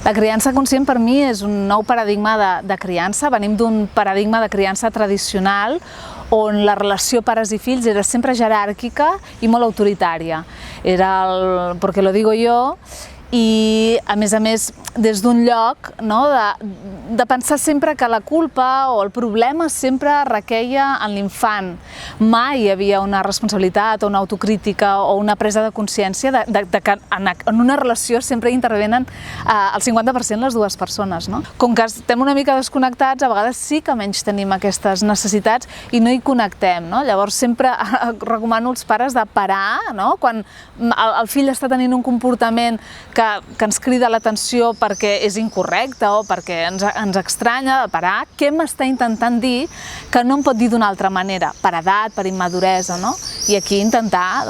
La criança conscient per mi és un nou paradigma de criança. Venim d'un paradigma de criança tradicional on la relació pares i fills era sempre jeràrquica i molt autoritària. Era el porque lo digo yo, i a més des d'un lloc de pensar sempre que la culpa o el problema sempre requeia en l'infant. Mai hi havia una responsabilitat o una autocrítica o una presa de consciència de que en una relació sempre intervenen el 50% les dues persones. Com que estem una mica desconnectats, a vegades sí que menys tenim aquestes necessitats i no hi connectem. Llavors sempre recomano als pares de parar, quan el fill està tenint un comportament que ens crida l'atenció perquè és incorrecte o perquè ens estranya, de parar, què m'està intentant dir que no em pot dir d'una altra manera, per edat, per immaduresa, i aquí intentar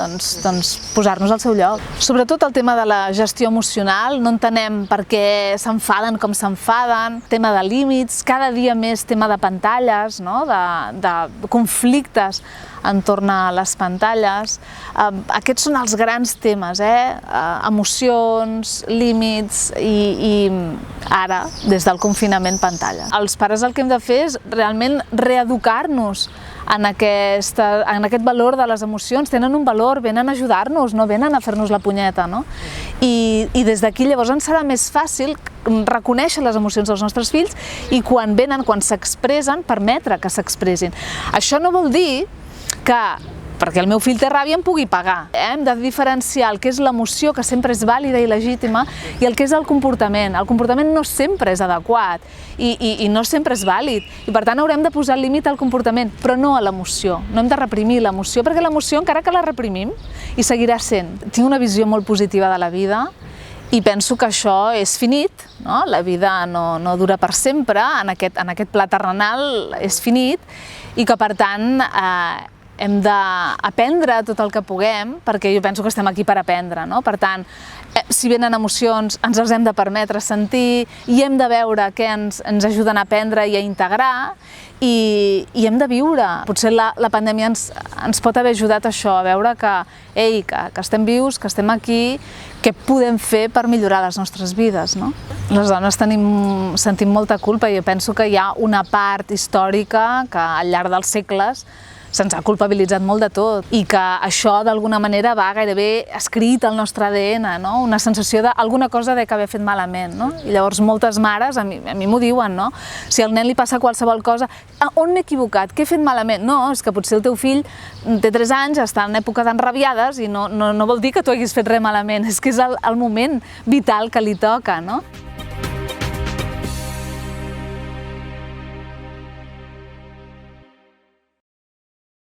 posar-nos al seu lloc. Sobretot el tema de la gestió emocional, no entenem per què s'enfaden com s'enfaden, tema de límits, cada dia més tema de pantalles, de conflictes entorn a les pantalles. Aquests són els grans temes, emocions, límits i ara, des del confinament, pantalla. Els pares el que hem de fer és realment reeducar-nos en aquest valor de les emocions. Tenen un valor, venen a ajudar-nos, no venen a fer-nos la punyeta. I des d'aquí llavors ens serà més fàcil reconèixer les emocions dels nostres fills i quan venen, quan s'expressen, permetre que s'expressin. Això no vol dir que perquè el meu fill té ràbia em pugui pagar. Hem de diferenciar el que és l'emoció, que sempre és vàlida i legítima, i el que és el comportament. El comportament no sempre és adequat i no sempre és vàlid. I per tant haurem de posar límit al comportament, però no a l'emoció. No hem de reprimir l'emoció, perquè l'emoció, encara que la reprimim, hi seguirà sent. Tinc una visió molt positiva de la vida i penso que això és finit. La vida no dura per sempre, en aquest pla terrenal és finit, i que per tant hem d'aprendre tot el que puguem, perquè jo penso que estem aquí per aprendre. Per tant, si venen emocions, ens les hem de permetre sentir i hem de veure què ens ajuden a aprendre i a integrar i hem de viure. Potser la pandèmia ens pot haver ajudat a això, a veure que estem vius, que estem aquí, què podem fer per millorar les nostres vides. Les dones sentim molta culpa i jo penso que hi ha una part històrica que al llarg dels segles se'ns ha culpabilitzat molt de tot i que això d'alguna manera va gairebé escrit al nostre ADN, una sensació d'alguna cosa d'haver fet malament. I llavors moltes mares, a mi m'ho diuen, si al nen li passa qualsevol cosa, on m'he equivocat, què he fet malament? No, és que potser el teu fill té 3 anys, està en èpoques enrabiades i no vol dir que tu haguis fet res malament, és que és el moment vital que li toca.